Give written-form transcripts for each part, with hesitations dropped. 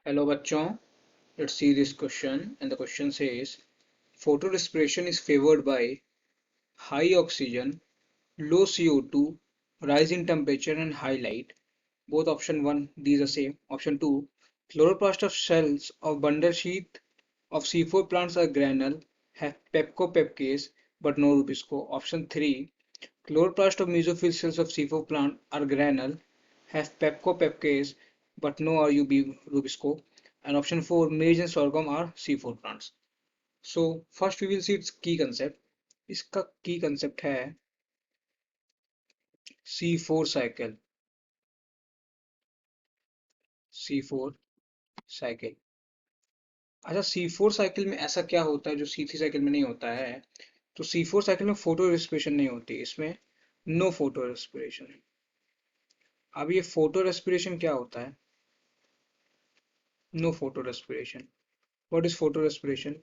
Hello bachon, let's see this question, and the question says photorespiration is favored by high oxygen, low CO2, rise in temperature and high light. Both option 1 these are same. Option 2, chloroplast of cells of bundle sheath of C4 plants are granule, have pepco-pepcase but no rubisco. Option 3, chloroplast of mesophyll cells of C4 plant are granule, have pepco-pepcase but no rubisco. And option 4, maize and sorghum are C4 plants. So first we will see its key concept. इसका key concept है C4 cycle. C4 cycle. अच्छा, C4 cycle में ऐसा क्या होता है जो C3 cycle में नहीं होता है? तो C4 साइकिल में फोटो रेस्पिरेशन नहीं होती, इसमें नो फोटो रेस्पिरेशन। अब ये फोटो रेस्पिरेशन क्या होता है? No photorespiration. What is photorespiration?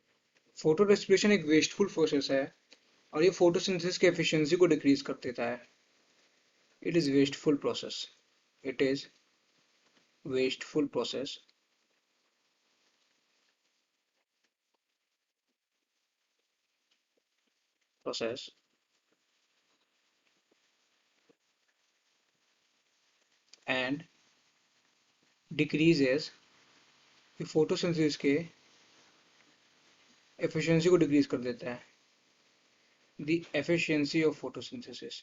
Photorespiration एक वेस्टफुल प्रोसेस है और ये फोटोसिंथेसिस की एफिशिएंसी को डिक्रीज कर देता है। It is wasteful process. It is wasteful process process and decreases photosynthesis के एफिशिएंसी को डिक्रीज कर देता है। The efficiency of photosynthesis,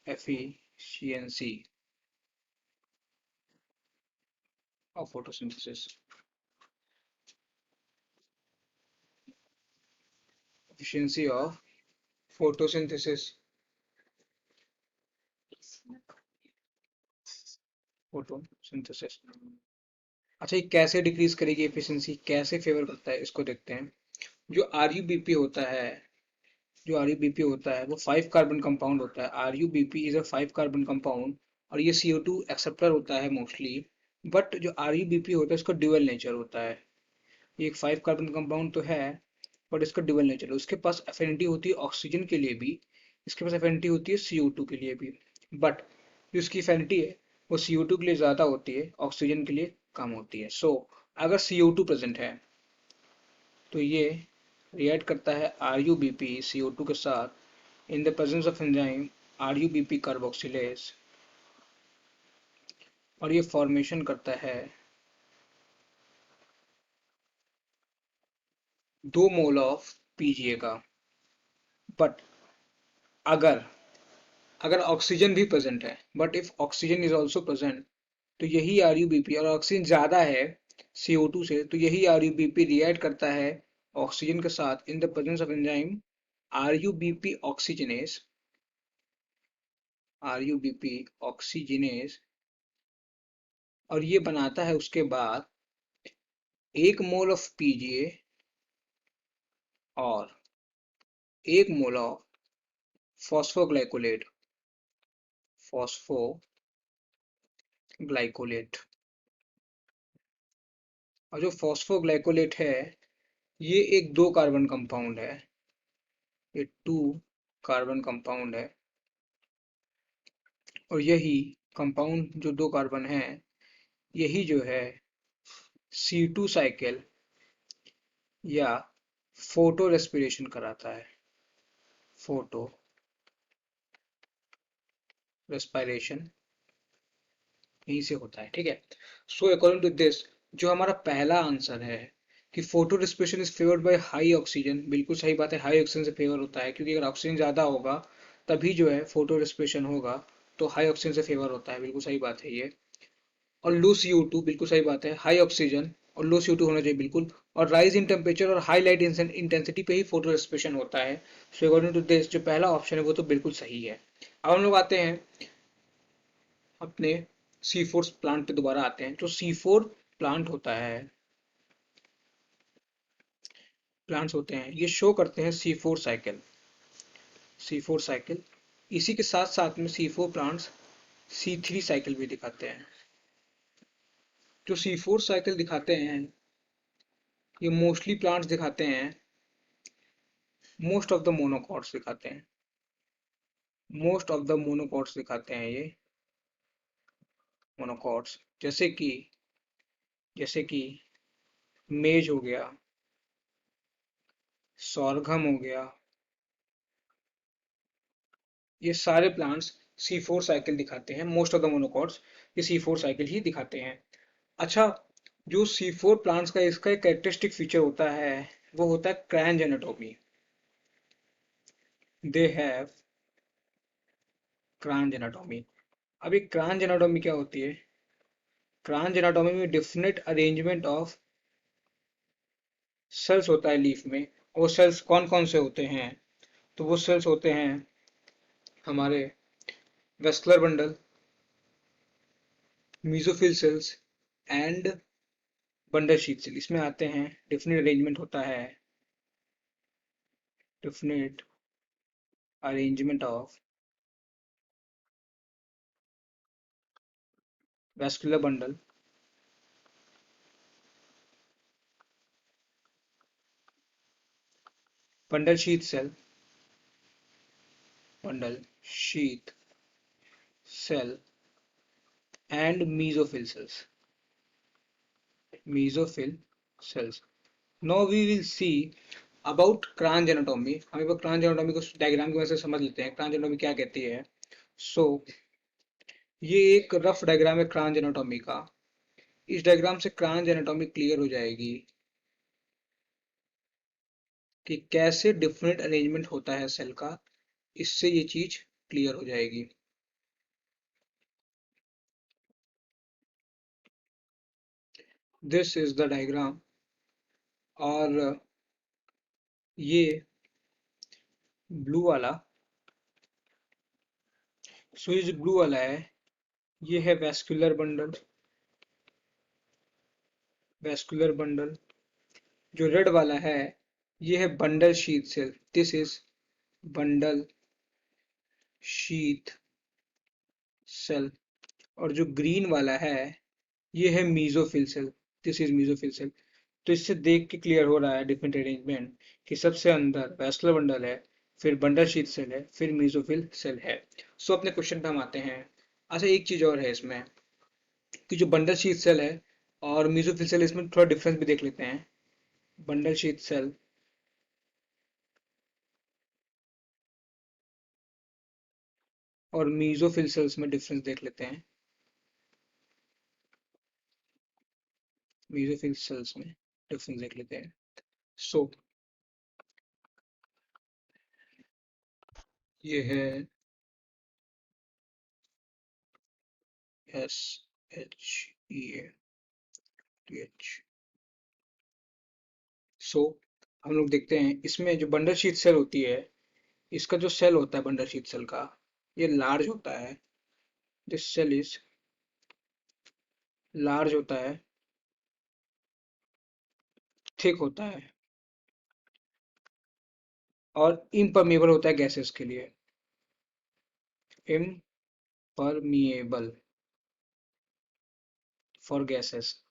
efficiency of photosynthesis, efficiency of photosynthesis, photosynthesis। अच्छा, ये कैसे डिक्रीज करेगी एफिशिएंसी, कैसे फेवर करता है, इसको देखते हैं। जो आरयूबीपी होता है, जो आरयूबीपी होता है वो 5 कार्बन कंपाउंड होता है। RuBP is a 5 carbon compound और ये CO2 एक्सेप्टर होता है मोस्टली। बट जो आरयूबीपी होता है इसका ड्यूअल नेचर होता है। ये एक 5 कार्बन कंपाउंड तो है बट इसका ड्यूअल नेचर है। उसके पास एफिनिटी होती है ऑक्सीजन के लिए भी, इसके पास एफिनिटी होती है CO2 के लिए भी। बट जो इसकी एफिनिटी है वो CO2 के लिए ज़्यादा होती है, ऑक्सीजन के लिए कम होती है। सो अगर CO2 प्रेजेंट है तो ये रिएक्ट करता है RuBP CO2 के साथ in the presence of enzyme RuBP carboxylase, और ये फॉर्मेशन करता है 2 मोल ऑफ PGA का। बट अगर अगर ऑक्सीजन भी प्रेजेंट है, but if oxygen is also present, तो यही RuBP, और ऑक्सीजन ज़्यादा है CO2 से, तो यही RuBP रिएक्ट करता है ऑक्सीजन के साथ in the presence of enzyme RuBP oxygenase, RuBP oxygenase, और ये बनाता है उसके बाद 1 मोल ऑफ PGA और 1 मोल ऑफ फॉस्फोग्लाइकोलेट, फॉस्फोग्लाइकोलेट। और जो फॉस्फोग्लाइकोलेट है ये एक 2 कार्बन कंपाउंड है, ये 2 कार्बन कंपाउंड है। और यही कंपाउंड जो 2 कार्बन है यही जो है C2 साइकिल या फोटो रेस्पिरेशन कराता है। फोटो रेस्पिरेशन यहीं से होता है, ठीक है। सो अकॉर्डिंग टू दिस जो हमारा पहला आंसर है कि photorespiration is favoured by high oxygen, बिल्कुल सही बात है। हाई ऑक्सीजन से फेवर होता है क्योंकि अगर ऑक्सीजन ज़्यादा होगा तभी जो है फोटो रेस्पिरेशन होगा, तो हाई ऑक्सीजन से फेवर होता है, बिल्कुल सही बात है ये। और लो CO2, बिल्कुल सही बात है। हाई ऑक्सीजन और लो CO2 होना चाहिए बिल्कुल। और राइज इन टेम्परेचर और हाई लाइट इंटेंसिटी पे ही फोटो रेस्पिरेशन होता है। सो अकॉर्डिंग टू दिस जो पहला ऑप्शन है वो तो बिल्कुल सही है। अब हम लोग आते हैं अपने C4 प्लांट पे, दोबारा आते हैं। जो C4 प्लांट होता है, प्लांट्स होते हैं, ये शो करते हैं C4 साइकिल, C4 साइकिल। इसी के साथ साथ में C4 प्लांट्स C3 साइकिल भी दिखाते हैं। जो C4 साइकिल दिखाते हैं ये मोस्टली प्लांट्स दिखाते हैं, मोस्ट ऑफ द मोनोकॉट्स दिखाते हैं, मोस्ट ऑफ द मोनोकॉट्स दिखाते हैं ये मोनोकॉट्स। जैसे कि जैसे कि मेज हो गया, सोरघम हो गया, ये सारे प्लांट्स C4 साइकिल दिखाते हैं। मोस्ट ऑफ द मोनोकॉट्स ये C4 साइकिल ही दिखाते हैं। अच्छा, जो C4 प्लांट्स का इसका एक कैरेक्टरिस्टिक फीचर होता है वो होता है क्रैंज एनाटॉमी। They have क्रैंज anatomy. अब ये क्रैंज एनाटॉमी क्या होती है? क्रैंज एनाटॉमी में डिफिनेट अरेंजमेंट ऑफ सेल्स होता है लीफ में। वो सेल्स कौन कौन से होते हैं? तो वो सेल्स होते हैं हमारे vascular bundle, mesophyll cells and bundle sheath cell. इसमें आते हैं, डिफिनेट अरेंजमेंट होता है, definite arrangement of vascular bundle, bundle sheath cell, bundle sheath cell and mesophyll cells, mesophyll cells. Now we will see about Kranz anatomy. हम एक बार क्रांज anatomy को diagram की वजह से समझ लेते हैं, क्रांज एनाटॉमी क्या कहती है। सो ये एक रफ डायग्राम है क्रांज एनाटॉमी का। इस डायग्राम से क्रांज एनाटॉमी क्लियर हो जाएगी कि कैसे डिफरेंट अरेंजमेंट होता है सेल का। इससे ये चीज क्लियर हो जाएगी। This is the diagram. और ये ब्लू वाला, सो ये जो ब्लू वाला है ये है वेस्कुलर बंडल, वेस्कुलर बंडल। जो रेड वाला है ये है bundle sheath cell, this is bundle sheath cell. और जो ग्रीन वाला है ये है mesophyll cell, this is mesophyll cell. तो इससे देख के क्लियर हो रहा है डिफरेंट अरेंजमेंट कि सबसे अंदर वैस्कुलर बंडल है, फिर बंडल शीथ सेल है, फिर मीजोफिल सेल है। सो अपने क्वेश्चन पे हम आते हैं। अच्छा, एक चीज और है इसमें कि जो बंडल शीथ सेल है और मीजोफिल सेल, इसमें थोड़ा डिफरेंस भी देख लेते हैं। बंडल शीथ सेल और मीजोफिल सेल्स में डिफरेंस देख लेते हैं। मीजोफिल सेल्स में डिफरेंस देख लेते हैं। सो ये है SHEATH। सो हम लोग देखते हैं इसमें जो बंडल शीथ सेल होती है, इसका जो सेल होता है बंडल शीथ सेल का, ये लार्ज होता है। दिस सेल इज लार्ज होता है, थिक होता है और इम्परमिएबल होता है गैसेस के लिए। Impermeable for gases.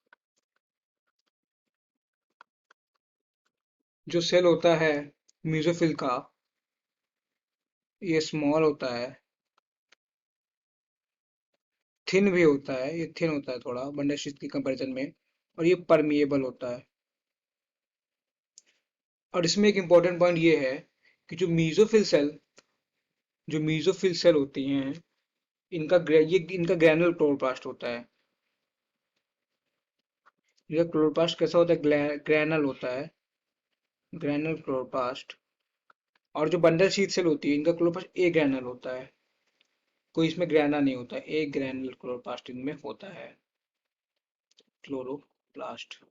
जो सेल होता है म्यूजोफिल का, ये स्मॉल होता है, थिन भी होता है, ये थिन होता है थोड़ा बंडल शीथ की कंपैरिजन में। और ये परमिएबल होता है। और इसमें एक इम्पोर्टेंट पॉइंट ये है कि जो मीजोफिल सेल होती हैं, ये इनका ग्रैनुलर क्लोरोप्लास्ट होता है। ये क्लोरोप्लास्ट कैसा होता है? ग्रैनल होता है, ग्रैनल क्लोरोप्लास्ट। और जो बंडल शीथ सेल होती है इनका क्लोरोप्लास्ट ए ग्रैनल होता है, कोई इसमें ग्रैना नहीं होता, ए ग्रैनल क्लोरोप्लास्ट इनमें होता है, क्लोरोप्लास्ट।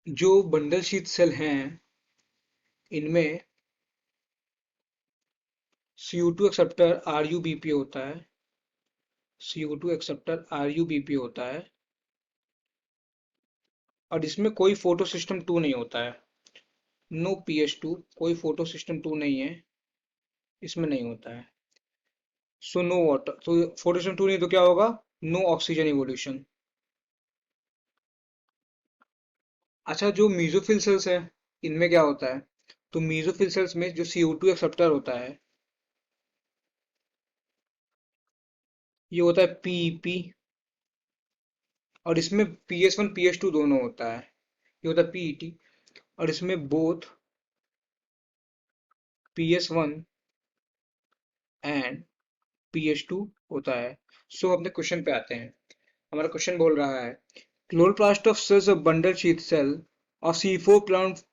जो बंडल शीथ सेल हैं इनमें CO2 एक्सेप्टर RUBP होता है, CO2 एक्सेप्टर RUBP होता है। और इसमें कोई फोटो सिस्टम 2 नहीं होता है, नो PS2, कोई फोटो सिस्टम 2 नहीं है, इसमें नहीं होता है। सो नो वाटर, तो फोटो सिस्टम 2 नहीं तो क्या होगा? No oxygen evolution. अच्छा, जो मीजोफिल सेल्स है इनमें क्या होता है? तो मीजोफिल सेल्स में जो CO2 एक्सेप्टर होता है ये होता है PEP, और इसमें PS1 PS2 दोनों होता है, ये होता है PET, और इसमें बोथ PS1 एंड PS2 होता है। सो अपने क्वेश्चन पे आते हैं। हमारा क्वेश्चन बोल रहा है chloroplast of cells of bundle sheath cell और C4 प्लांट्स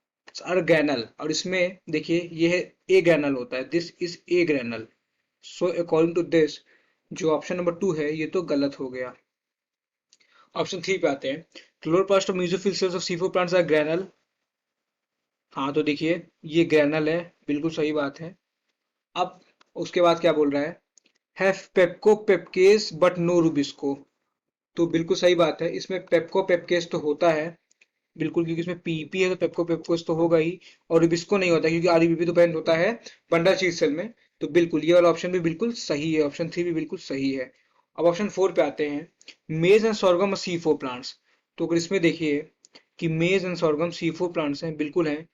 आर ग्रैनल, और इसमें देखिए ये है ए ग्रैनल होता है, this is agranal. So according to this जो ऑप्शन नंबर 2 है ये तो गलत हो गया। ऑप्शन 3 पे आते हैं chloroplast of mesophyll cells of C4 plants are granal. हाँ तो देखिए ये ग्रैनल है, बिल्कुल सही बात है। अब उसके बाद क्या बोल रहा है, have PEPCO पेपकेस but no Rubisco. तो बिल्कुल सही बात है, इसमें पेप्को पेपकेस तो होता है बिल्कुल, क्योंकि इसमें पीपी है तो पेप्को पेप्कोस तो होगा ही, और रुबिस्को नहीं होता क्योंकि आरबीपी तो प्रेजेंट होता है बंडल शीथ सेल में। तो बिल्कुल ये वाला ऑप्शन भी बिल्कुल सही है, ऑप्शन 3 भी बिल्कुल सही है। अब ऑप्शन 4 पे आते हैं मेज एंड सॉर्गम C4 प्लांट्स। तो अगर इसमें देखिए कि मेज एंड सॉर्गम C4 प्लांट्स हैं, बिल्कुल हैं,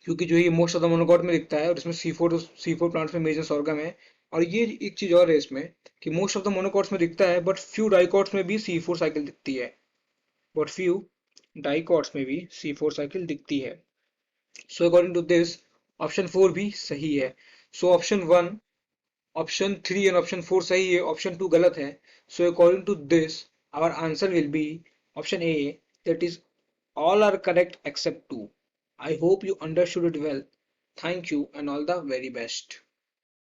क्योंकि जो ये मोस्ट ऑफ द मोनोकॉट में दिखता है और इसमें सी फोर प्लांट्स में मेजर सॉर्गम है। और ये एक चीज और है इसमें कि मोस्ट ऑफ द मोनोकॉट्स में दिखता है, बट फ्यू डाइकॉट्स में भी C4 साइकिल दिखती है, बट फ्यू डाइकॉट्स में भी C4 साइकिल दिखती है। So according to this option 4 भी सही है। So option 1, option 3 and option 4 सही है, ऑप्शन 2 गलत है। So according to this our answer will be option A, that is all are correct except 2. I hope you understood it well. Thank you and all the very best.